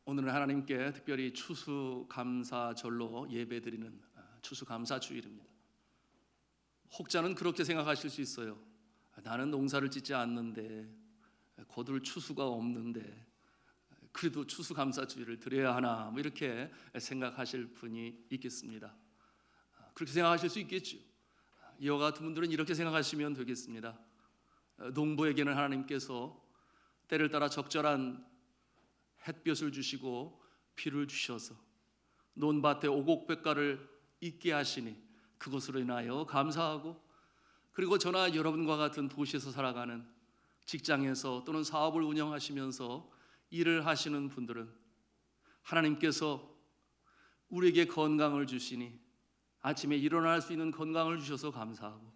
오늘은 하나님께 특별히 추수감사절로 예배드리는 추수감사주일입니다. 혹자는 그렇게 생각하실 수 있어요. 나는 농사를 짓지 않는데, 거둘 추수가 없는데 그래도 추수감사주일을 드려야 하나, 이렇게 생각하실 분이 있겠습니다. 그렇게 생각하실 수 있겠죠. 이와 같은 분들은 이렇게 생각하시면 되겠습니다. 농부에게는 하나님께서 때를 따라 적절한 햇볕을 주시고 비를 주셔서 논밭에 오곡백과를 있게 하시니 그것으로 인하여 감사하고, 그리고 저나 여러분과 같은 도시에서 살아가는, 직장에서 또는 사업을 운영하시면서 일을 하시는 분들은 하나님께서 우리에게 건강을 주시니 아침에 일어날 수 있는 건강을 주셔서 감사하고,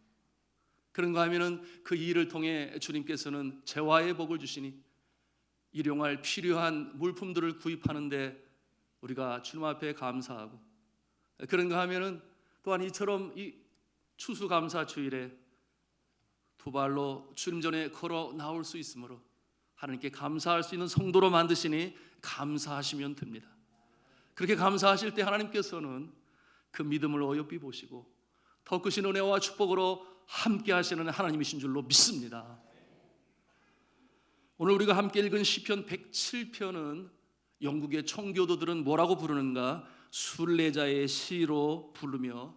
그런가 하면은 그 일을 통해 주님께서는 재화의 복을 주시니 일용할 필요한 물품들을 구입하는데 우리가 주님 앞에 감사하고, 그런가 하면은 또한 이처럼 이 추수감사 주일에 두 발로 주님 전에 걸어 나올 수 있으므로 하나님께 감사할 수 있는 성도로 만드시니 감사하시면 됩니다. 그렇게 감사하실 때 하나님께서는 그 믿음을 어여삐 보시고 더 크신 은혜와 축복으로 함께 하시는 하나님이신 줄로 믿습니다. 오늘 우리가 함께 읽은 시편 107편은 영국의 청교도들은 뭐라고 부르는가? 순례자의 시로 부르며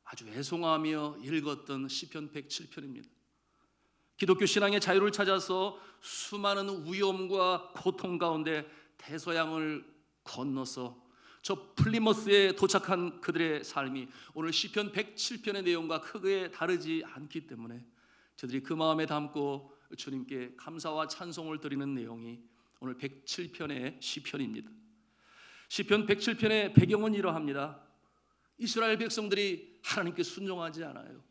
아주 애송하며 읽었던 시편 107편입니다. 기독교 신앙의 자유를 찾아서 수많은 위험과 고통 가운데 대서양을 건너서 저 플리머스에 도착한 그들의 삶이 오늘 시편 107편의 내용과 크게 다르지 않기 때문에 저들이 그 마음에 담고 주님께 감사와 찬송을 드리는 내용이 오늘 107편의 시편입니다. 시편 107편의 배경은 이러합니다. 이스라엘 백성들이 하나님께 순종하지 않아요.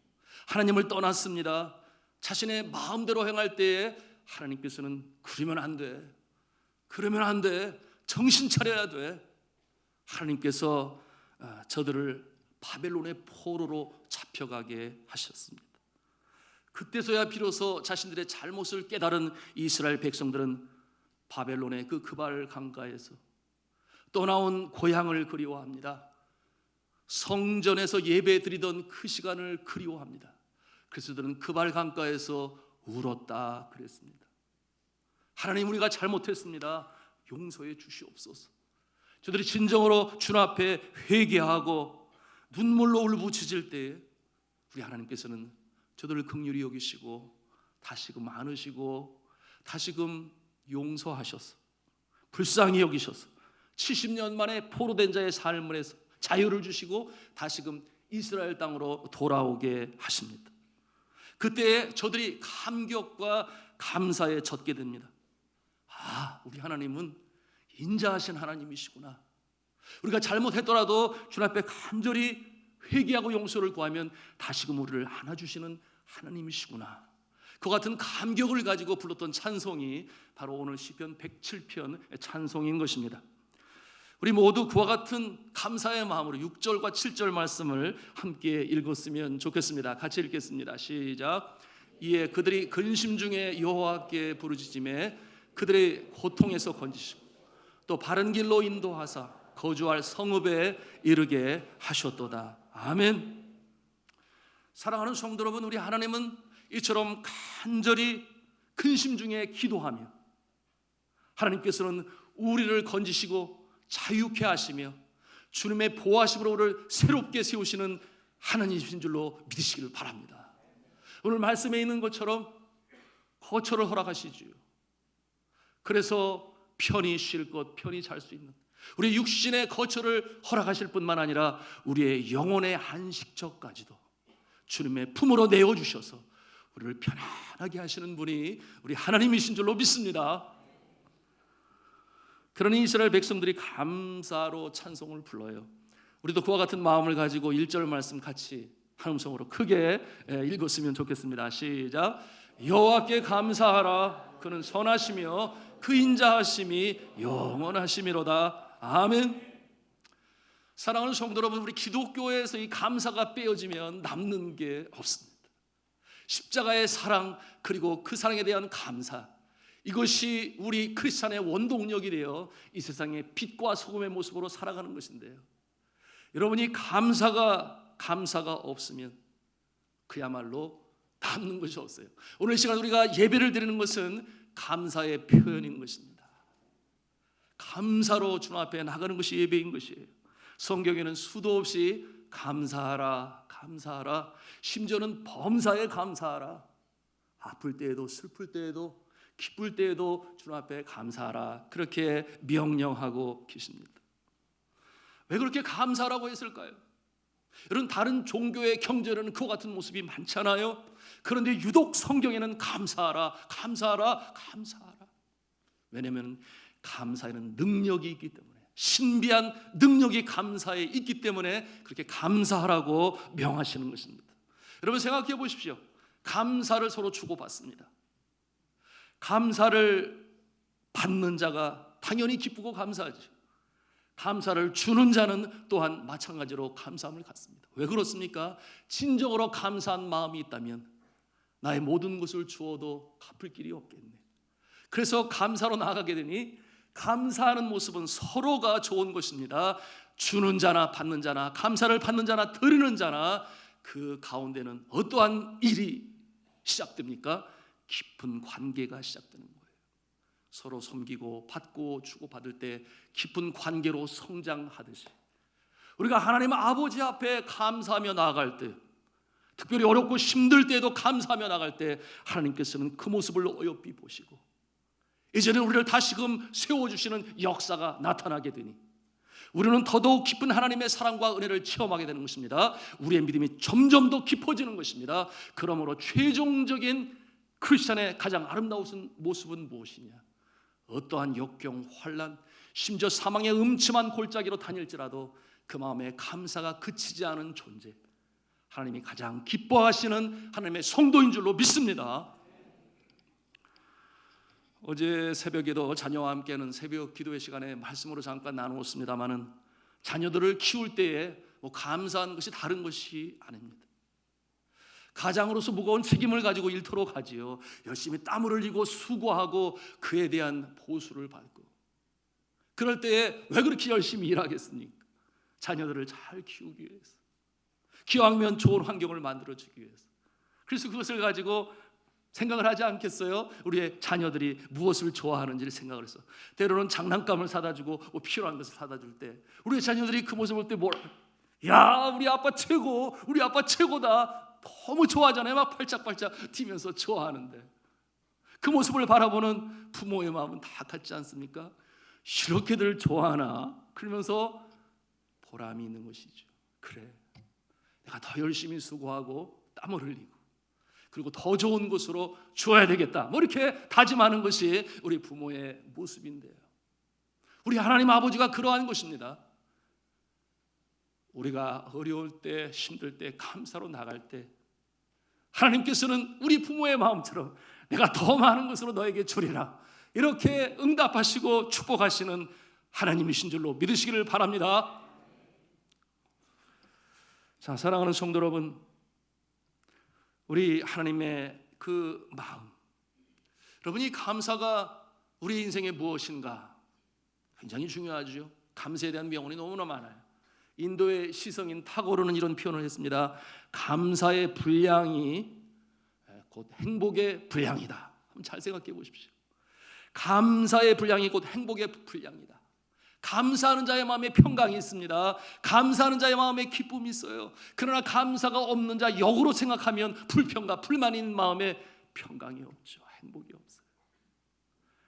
하나님을 떠났습니다. 자신의 마음대로 행할 때에 하나님께서는 그러면 안 돼, 그러면 안 돼, 정신 차려야 돼. 하나님께서 저들을 바벨론의 포로로 잡혀가게 하셨습니다. 그때서야 비로소 자신들의 잘못을 깨달은 이스라엘 백성들은 바벨론의 그 그발 강가에서 떠나온 고향을 그리워합니다. 성전에서 예배 드리던 그 시간을 그리워합니다. 그래서 그들은 그발 강가에서 울었다 그랬습니다. 하나님, 우리가 잘못했습니다. 용서해 주시옵소서. 저들이 진정으로 주님 앞에 회개하고 눈물로 울부짖을 때에 우리 하나님께서는 저들을 긍휼히 여기시고 다시금 안으시고 다시금 용서하셔서 불쌍히 여기셔서 70년 만에 포로된 자의 삶을 해서 자유를 주시고 다시금 이스라엘 땅으로 돌아오게 하십니다. 그때 저들이 감격과 감사에 젖게 됩니다. 우리 하나님은 인자하신 하나님이시구나. 우리가 잘못했더라도 주님 앞에 간절히 회개하고 용서를 구하면 다시금 우리를 안아주시는 하나님이시구나. 그 같은 감격을 가지고 불렀던 찬송이 바로 오늘 시편 107편 찬송인 것입니다. 우리 모두 그와 같은 감사의 마음으로 6절과 7절 말씀을 함께 읽었으면 좋겠습니다. 같이 읽겠습니다. 시작. 이에 그들이 근심 중에 여호와께 부르짖음에 그들의 고통에서 건지시고 또 바른 길로 인도하사 거주할 성읍에 이르게 하셨도다. 아멘. 사랑하는 성도 여러분, 우리 하나님은 이처럼 간절히 근심 중에 기도하며 하나님께서는 우리를 건지시고 자유케 하시며 주님의 보호하심으로 우리를 새롭게 세우시는 하나님이신 줄로 믿으시기를 바랍니다. 오늘 말씀에 있는 것처럼 거처를 허락하시지요. 그래서 편히 쉴 것, 편히 잘 수 있는 우리 육신의 거처를 허락하실 뿐만 아니라 우리의 영혼의 안식처까지도 주님의 품으로 내어주셔서 우리를 편안하게 하시는 분이 우리 하나님이신 줄로 믿습니다. 그러니 이스라엘 백성들이 감사로 찬송을 불러요. 우리도 그와 같은 마음을 가지고 1절 말씀 같이 한 음성으로 크게 읽었으면 좋겠습니다. 시작. 여호와께 감사하라. 그는 선하시며 그 인자하심이 영원하심이로다. 아멘. 사랑하는 성도 여러분, 우리 기독교에서 이 감사가 빼어지면 남는 게 없습니다. 십자가의 사랑, 그리고 그 사랑에 대한 감사, 이것이 우리 크리스찬의 원동력이 되어 이 세상의 빛과 소금의 모습으로 살아가는 것인데요, 여러분이 감사가 없으면 그야말로 남는 것이 없어요. 오늘 이 시간 우리가 예배를 드리는 것은 감사의 표현인 것입니다. 감사로 주님 앞에 나가는 것이 예배인 것이에요. 성경에는 수도 없이 감사하라, 감사하라, 심지어는 범사에 감사하라, 아플 때에도 슬플 때에도 기쁠 때에도 주님 앞에 감사하라, 그렇게 명령하고 계십니다. 왜 그렇게 감사하라고 했을까요? 여러분, 다른 종교의 경전에는 그와 같은 모습이 많잖아요. 그런데 유독 성경에는 감사하라, 감사하라, 감사하라. 왜냐하면 감사에는 능력이 있기 때문에, 신비한 능력이 감사에 있기 때문에 그렇게 감사하라고 명하시는 것입니다. 여러분, 생각해 보십시오. 감사를 서로 주고받습니다. 감사를 받는 자가 당연히 기쁘고 감사하죠. 감사를 주는 자는 또한 마찬가지로 감사함을 갖습니다. 왜 그렇습니까? 진정으로 감사한 마음이 있다면 나의 모든 것을 주어도 갚을 길이 없겠네. 그래서 감사로 나아가게 되니, 감사하는 모습은 서로가 좋은 것입니다. 주는 자나 받는 자나, 감사를 받는 자나 드리는 자나, 그 가운데는 어떠한 일이 시작됩니까? 깊은 관계가 시작되는 거예요. 서로 섬기고 받고 주고 받을 때 깊은 관계로 성장하듯이, 우리가 하나님 아버지 앞에 감사하며 나아갈 때, 특별히 어렵고 힘들 때에도 감사하며 나갈 때, 하나님께서는 그 모습을 어여삐 보시고 이제는 우리를 다시금 세워주시는 역사가 나타나게 되니, 우리는 더더욱 깊은 하나님의 사랑과 은혜를 체험하게 되는 것입니다. 우리의 믿음이 점점 더 깊어지는 것입니다. 그러므로 최종적인 크리스찬의 가장 아름다운 모습은 무엇이냐? 어떠한 역경, 환난, 심지어 사망의 음침한 골짜기로 다닐지라도 그 마음에 감사가 그치지 않은 존재, 하나님이 가장 기뻐하시는 하나님의 성도인 줄로 믿습니다. 어제 새벽에도 자녀와 함께하는 새벽 기도회 시간에 말씀으로 잠깐 나누었습니다마는, 자녀들을 키울 때에 감사한 것이 다른 것이 아닙니다. 가장으로서 무거운 책임을 가지고 일터로 가지요. 열심히 땀을 흘리고 수고하고 그에 대한 보수를 받고, 그럴 때에 왜 그렇게 열심히 일하겠습니까? 자녀들을 잘 키우기 위해서, 기왕이면 좋은 환경을 만들어주기 위해서. 그래서 그것을 가지고 생각을 하지 않겠어요? 우리의 자녀들이 무엇을 좋아하는지를 생각을 해서 때로는 장난감을 사다 주고 필요한 것을 사다 줄 때, 우리의 자녀들이 그 모습을 볼 때 뭐라, 야, 우리 아빠 최고, 우리 아빠 최고다, 너무 좋아하잖아요. 막 팔짝팔짝 뛰면서 좋아하는데, 그 모습을 바라보는 부모의 마음은 다 같지 않습니까? 이렇게들 좋아하나? 그러면서 보람이 있는 것이죠. 그래, 내가 더 열심히 수고하고 땀을 흘리고 그리고 더 좋은 곳으로 주어야 되겠다, 이렇게 다짐하는 것이 우리 부모의 모습인데요, 우리 하나님 아버지가 그러한 것입니다. 우리가 어려울 때, 힘들 때, 감사로 나갈 때, 하나님께서는 우리 부모의 마음처럼 내가 더 많은 것으로 너에게 주리라, 이렇게 응답하시고 축복하시는 하나님이신 줄로 믿으시기를 바랍니다. 자, 사랑하는 성도 여러분, 우리 하나님의 그 마음, 여러분이 감사가 우리 인생에 무엇인가 굉장히 중요하죠. 감사에 대한 명언이 너무나 많아요. 인도의 시성인 타고르는 이런 표현을 했습니다. 감사의 분량이 곧 행복의 분량이다. 한번 잘 생각해 보십시오. 감사의 분량이 곧 행복의 분량이다. 감사하는 자의 마음에 평강이 있습니다. 감사하는 자의 마음에 기쁨이 있어요. 그러나 감사가 없는 자, 역으로 생각하면 불평과 불만이 있는 마음에 평강이 없죠. 행복이 없어요.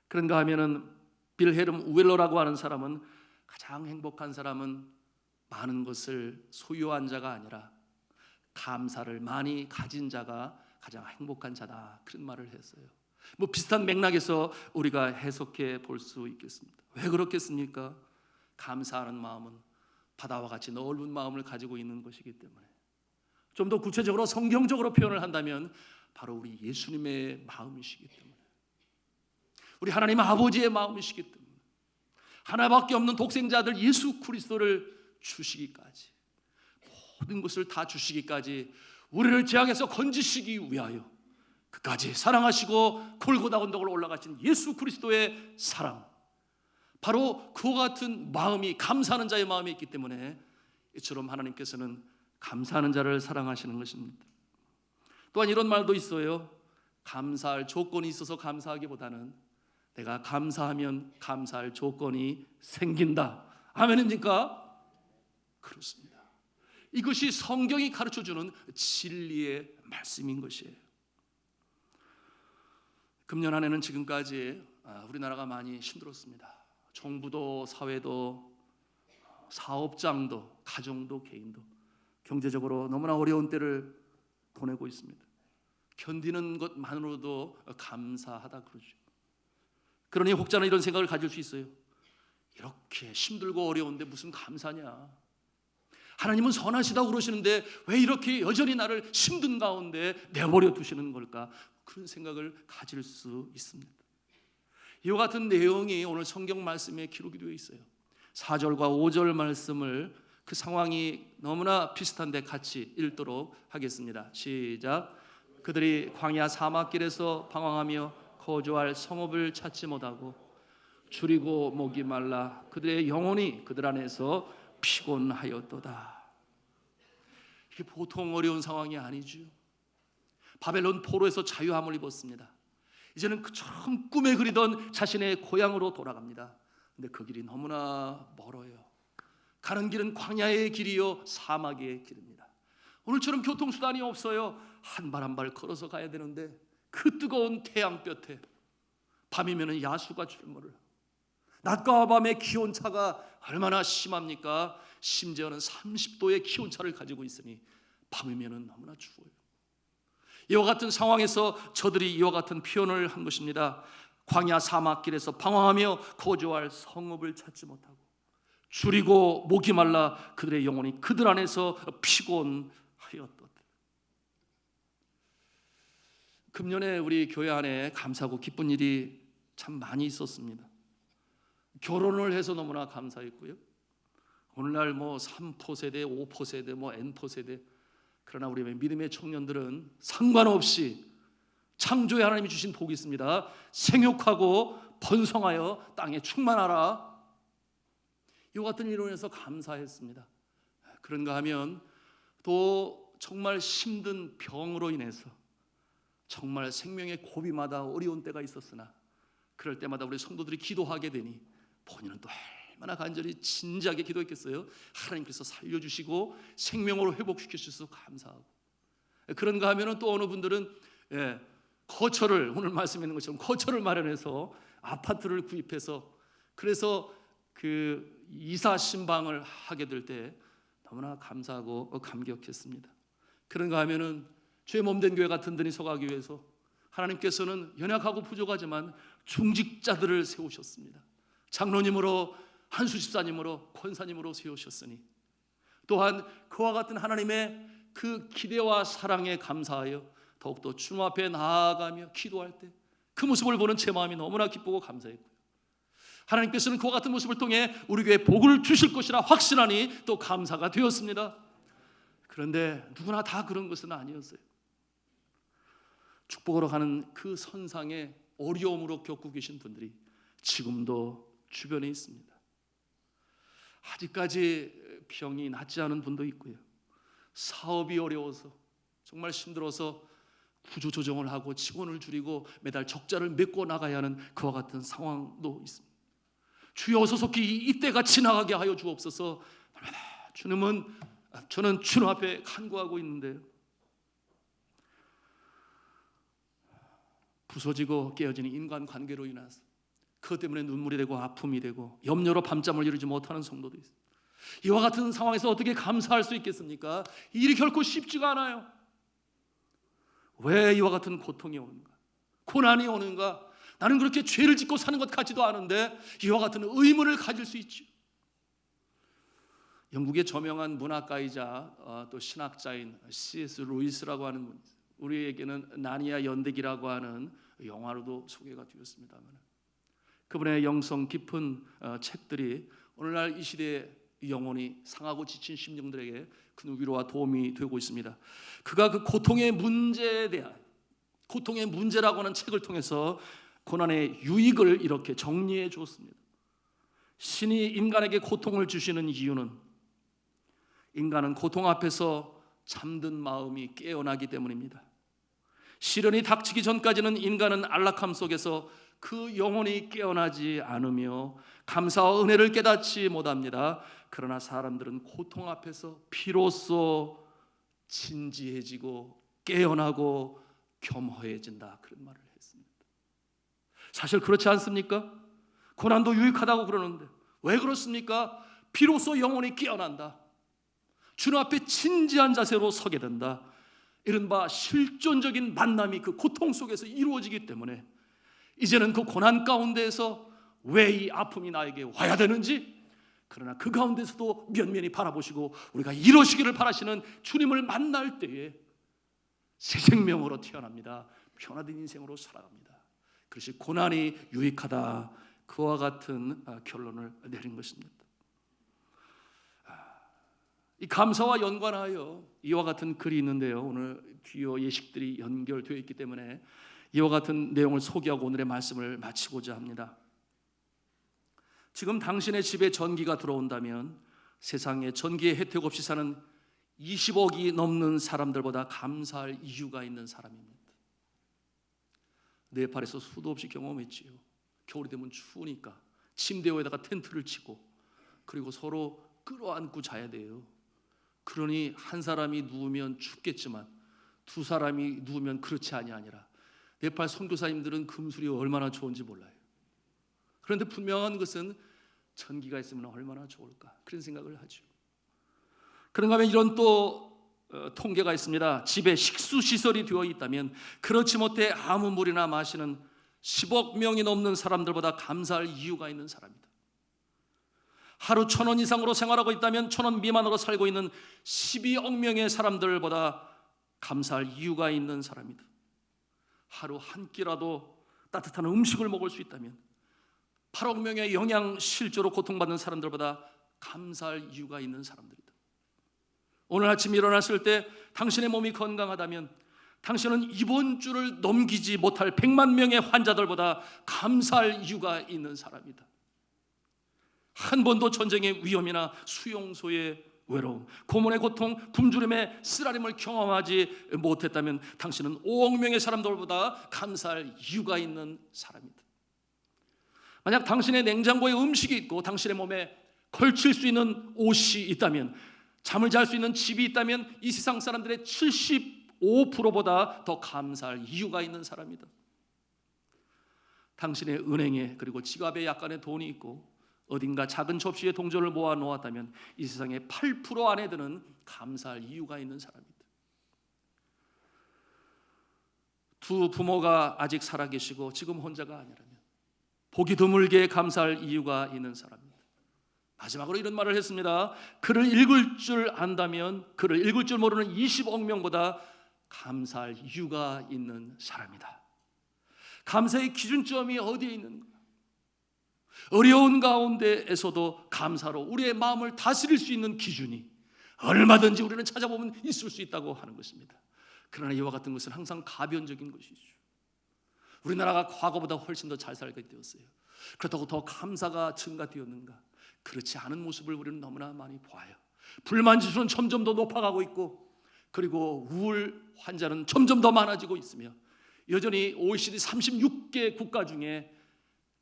그런가 하면은 빌헤름 우웰러라고 하는 사람은, 가장 행복한 사람은 많은 것을 소유한 자가 아니라 감사를 많이 가진 자가 가장 행복한 자다, 그런 말을 했어요. 비슷한 맥락에서 우리가 해석해 볼 수 있겠습니다. 왜 그렇겠습니까? 감사하는 마음은 바다와 같이 넓은 마음을 가지고 있는 것이기 때문에, 좀 더 구체적으로 성경적으로 표현을 한다면 바로 우리 예수님의 마음이시기 때문에, 우리 하나님 아버지의 마음이시기 때문에, 하나밖에 없는 독생자 아들 예수 그리스도를 주시기까지, 모든 것을 다 주시기까지 우리를 재앙에서 건지시기 위하여 끝까지 사랑하시고 골고다 언덕을 올라가신 예수 그리스도의 사랑, 바로 그와 같은 마음이, 감사하는 자의 마음이 있기 때문에 이처럼 하나님께서는 감사하는 자를 사랑하시는 것입니다. 또한 이런 말도 있어요. 감사할 조건이 있어서 감사하기보다는 내가 감사하면 감사할 조건이 생긴다. 아멘입니까? 그렇습니다. 이것이 성경이 가르쳐주는 진리의 말씀인 것이에요. 금년 한 해는 지금까지 우리나라가 많이 힘들었습니다. 정부도 사회도 사업장도 가정도 개인도 경제적으로 너무나 어려운 때를 보내고 있습니다. 견디는 것만으로도 감사하다 그러죠. 그러니 혹자는 이런 생각을 가질 수 있어요. 이렇게 힘들고 어려운데 무슨 감사냐? 하나님은 선하시다고 그러시는데 왜 이렇게 여전히 나를 힘든 가운데 내버려 두시는 걸까? 그런 생각을 가질 수 있습니다. 이와 같은 내용이 오늘 성경 말씀에 기록이 되어 있어요. 4절과 5절 말씀을 그 상황이 너무나 비슷한데 같이 읽도록 하겠습니다. 시작. 그들이 광야 사막길에서 방황하며 거주할 성읍을 찾지 못하고 줄이고 목이 말라 그들의 영혼이 그들 안에서 피곤하였도다. 이게 보통 어려운 상황이 아니죠. 바벨론 포로에서 자유함을 입었습니다. 이제는 처음 꿈에 그리던 자신의 고향으로 돌아갑니다. 근데 그 길이 너무나 멀어요. 가는 길은 광야의 길이요 사막의 길입니다. 오늘처럼 교통수단이 없어요. 한 발 한 발 걸어서 가야 되는데 그 뜨거운 태양볕에 밤이면 야수가 출몰을, 낮과 밤의 기온차가 얼마나 심합니까? 심지어는 30도의 기온차를 가지고 있으니 밤이면 너무나 추워요. 이와 같은 상황에서 저들이 이와 같은 표현을 한 것입니다. 광야 사막길에서 방황하며 거주할 성읍을 찾지 못하고 줄이고 목이 말라 그들의 영혼이 그들 안에서 피곤하였도다. 금년에 우리 교회 안에 감사하고 기쁜 일이 참 많이 있었습니다. 결혼을 해서 너무나 감사했고요. 오늘날 3포 세대, 5포 세대, N포 세대, 그러나 우리 믿음의 청년들은 상관없이 창조의 하나님이 주신 복이 있습니다. 생육하고 번성하여 땅에 충만하라. 이와 같은 일로 인해서 감사했습니다. 그런가 하면 또 정말 힘든 병으로 인해서 정말 생명의 고비마다 어려운 때가 있었으나 그럴 때마다 우리 성도들이 기도하게 되니 본인은 또 얼마나 간절히 진지하게 기도했겠어요. 하나님께서 살려주시고 생명으로 회복시켜 주셔서 감사하고, 그런가 하면 또 어느 분들은 거처를, 오늘 말씀에 있는 것처럼 거처를 마련해서 아파트를 구입해서 그래서 그 이사 신방을 하게 될 때 너무나 감사하고 감격했습니다. 그런가 하면은 죄 몸된 교회가 든든히 서가기 위해서 하나님께서는 연약하고 부족하지만 중직자들을 세우셨습니다. 장로님으로, 한수 집사님으로, 권사님으로 세우셨으니 또한 그와 같은 하나님의 그 기대와 사랑에 감사하여 더욱더 주님 앞에 나아가며 기도할 때 그 모습을 보는 제 마음이 너무나 기쁘고 감사했고요. 하나님께서는 그와 같은 모습을 통해 우리 교회에 복을 주실 것이라 확신하니 또 감사가 되었습니다. 그런데 누구나 다 그런 것은 아니었어요. 축복으로 가는 그 선상에 어려움으로 겪고 계신 분들이 지금도 주변에 있습니다. 아직까지 병이 낫지 않은 분도 있고요. 사업이 어려워서 정말 힘들어서 구조조정을 하고 직원을 줄이고 매달 적자를 메꿔 나가야 하는 그와 같은 상황도 있습니다. 주여 소속히 이때가 지나가게 하여 주옵소서. 저는 주님 앞에 간구하고 있는데요, 부서지고 깨어지는 인간관계로 인해서 그것 때문에 눈물이 되고 아픔이 되고 염려로 밤잠을 이루지 못하는 성도도 있습니다. 이와 같은 상황에서 어떻게 감사할 수 있겠습니까? 일이 결코 쉽지가 않아요. 왜 이와 같은 고통이 오는가? 고난이 오는가? 나는 그렇게 죄를 짓고 사는 것 같지도 않은데 이와 같은 의문을 가질 수 있죠. 영국의 저명한 문학가이자 또 신학자인 C.S. 루이스라고 하는 분이 있어요. 우리에게는 나니아 연대기라고 하는 영화로도 소개가 되었습니다만 그분의 영성 깊은 책들이 오늘날 이 시대에 영혼이 상하고 지친 심령들에게 큰 위로와 도움이 되고 있습니다. 그가 그 고통의 문제에 대한, 고통의 문제라고 하는 책을 통해서 고난의 유익을 이렇게 정리해 주었습니다. 신이 인간에게 고통을 주시는 이유는 인간은 고통 앞에서 잠든 마음이 깨어나기 때문입니다. 시련이 닥치기 전까지는 인간은 안락함 속에서 그 영혼이 깨어나지 않으며 감사와 은혜를 깨닫지 못합니다. 그러나 사람들은 고통 앞에서 비로소 진지해지고 깨어나고 겸허해진다, 그런 말을 했습니다. 사실 그렇지 않습니까? 고난도 유익하다고 그러는데 왜 그렇습니까? 비로소 영혼이 깨어난다, 주님 앞에 진지한 자세로 서게 된다, 이른바 실존적인 만남이 그 고통 속에서 이루어지기 때문에 이제는 그 고난 가운데에서 왜 이 아픔이 나에게 와야 되는지, 그러나 그 가운데서도 면면히 바라보시고 우리가 이러시기를 바라시는 주님을 만날 때에 새 생명으로 태어납니다. 변화된 인생으로 살아갑니다. 그것이 고난이 유익하다, 그와 같은 결론을 내린 것입니다. 이 감사와 연관하여 이와 같은 글이 있는데요, 오늘 주요 예식들이 연결되어 있기 때문에 이와 같은 내용을 소개하고 오늘의 말씀을 마치고자 합니다. 지금 당신의 집에 전기가 들어온다면 세상에 전기의 혜택 없이 사는 20억이 넘는 사람들보다 감사할 이유가 있는 사람입니다. 네팔에서 수도 없이 경험했지요. 겨울이 되면 추우니까 침대 위에다가 텐트를 치고 그리고 서로 끌어안고 자야 돼요. 그러니 한 사람이 누우면 춥겠지만 두 사람이 누우면 그렇지 아니라 네팔 선교사님들은 금술이 얼마나 좋은지 몰라요. 그런데 분명한 것은 전기가 있으면 얼마나 좋을까, 그런 생각을 하죠. 그런가 하면 이런 또 통계가 있습니다. 집에 식수시설이 되어 있다면 그렇지 못해 아무 물이나 마시는 10억 명이 넘는 사람들보다 감사할 이유가 있는 사람이다. 하루 1,000원 이상으로 생활하고 있다면 1,000원 미만으로 살고 있는 12억 명의 사람들보다 감사할 이유가 있는 사람이다. 하루 한 끼라도 따뜻한 음식을 먹을 수 있다면 8억 명의 영양실조로 고통받는 사람들보다 감사할 이유가 있는 사람들이다. 오늘 아침 일어났을 때 당신의 몸이 건강하다면 당신은 이번 주를 넘기지 못할 100만 명의 환자들보다 감사할 이유가 있는 사람이다. 한 번도 전쟁의 위험이나 수용소의 외로움, 고문의 고통, 굶주림의 쓰라림을 경험하지 못했다면 당신은 5억 명의 사람들보다 감사할 이유가 있는 사람이다. 만약 당신의 냉장고에 음식이 있고 당신의 몸에 걸칠 수 있는 옷이 있다면, 잠을 잘 수 있는 집이 있다면 이 세상 사람들의 75%보다 더 감사할 이유가 있는 사람이다. 당신의 은행에 그리고 지갑에 약간의 돈이 있고 어딘가 작은 접시에 동전을 모아 놓았다면 이 세상의 8% 안에 드는 감사할 이유가 있는 사람이다. 두 부모가 아직 살아계시고 지금 혼자가 아니라면 보기 드물게 감사할 이유가 있는 사람입니다. 마지막으로 이런 말을 했습니다. 글을 읽을 줄 안다면 글을 읽을 줄 모르는 20억 명보다 감사할 이유가 있는 사람이다. 감사의 기준점이 어디에 있는가? 어려운 가운데에서도 감사로 우리의 마음을 다스릴 수 있는 기준이 얼마든지 우리는 찾아보면 있을 수 있다고 하는 것입니다. 그러나 이와 같은 것은 항상 가변적인 것이죠. 우리나라가 과거보다 훨씬 더 잘 살게 되었어요. 그렇다고 더 감사가 증가되었는가? 그렇지 않은 모습을 우리는 너무나 많이 보아요. 불만 지수는 점점 더 높아가고 있고, 그리고 우울 환자는 점점 더 많아지고 있으며, 여전히 OECD 36개 국가 중에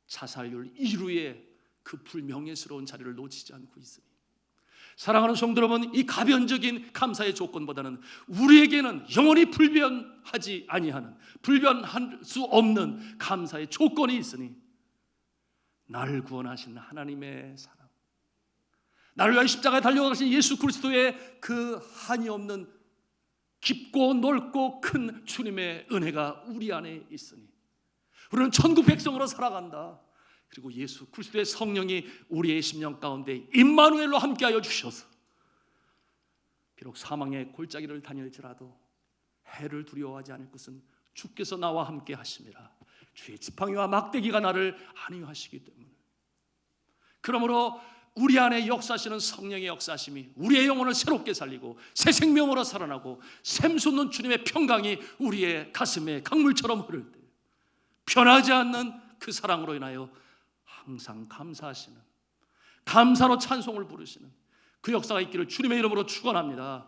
자살률 1위의 그 불명예스러운 자리를 놓치지 않고 있으니, 사랑하는 성도 여러분, 이 가변적인 감사의 조건보다는 우리에게는 영원히 불변하지 아니하는, 불변할 수 없는 감사의 조건이 있으니, 나를 구원하신 하나님의 사랑, 나를 위하여 십자가에 달려가신 예수 그리스도의 그 한이 없는 깊고 넓고 큰 주님의 은혜가 우리 안에 있으니 우리는 천국 백성으로 살아간다. 그리고 예수 그리스도의 성령이 우리의 심령 가운데 임마누엘로 함께하여 주셔서 비록 사망의 골짜기를 다닐지라도 해를 두려워하지 않을 것은 주께서 나와 함께 하심이라. 주의 지팡이와 막대기가 나를 안위하시기 때문에. 그러므로 우리 안에 역사하시는 성령의 역사심이 우리의 영혼을 새롭게 살리고 새 생명으로 살아나고 샘솟는 주님의 평강이 우리의 가슴에 강물처럼 흐를 때 변하지 않는 그 사랑으로 인하여 항상 감사하시는, 감사로 찬송을 부르시는 그 역사가 있기를 주님의 이름으로 축원합니다.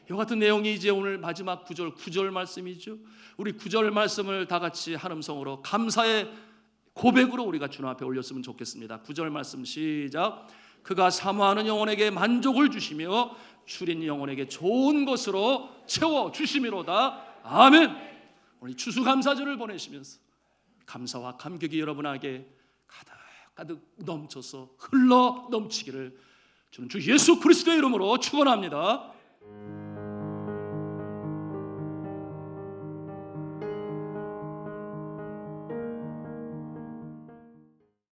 이와 같은 내용이 이제 오늘 마지막 9절 말씀이죠. 우리 9절 말씀을 다 같이 한 음성으로 감사의 고백으로 우리가 주님 앞에 올렸으면 좋겠습니다. 9절 말씀 시작. 그가 사모하는 영혼에게 만족을 주시며 줄인 영혼에게 좋은 것으로 채워 주심이로다. 아멘. 오늘 추수감사절을 보내시면서 감사와 감격이 여러분에게 가득 넘쳐서 흘러 넘치기를 저는 주 예수 그리스도의 이름으로 축원합니다.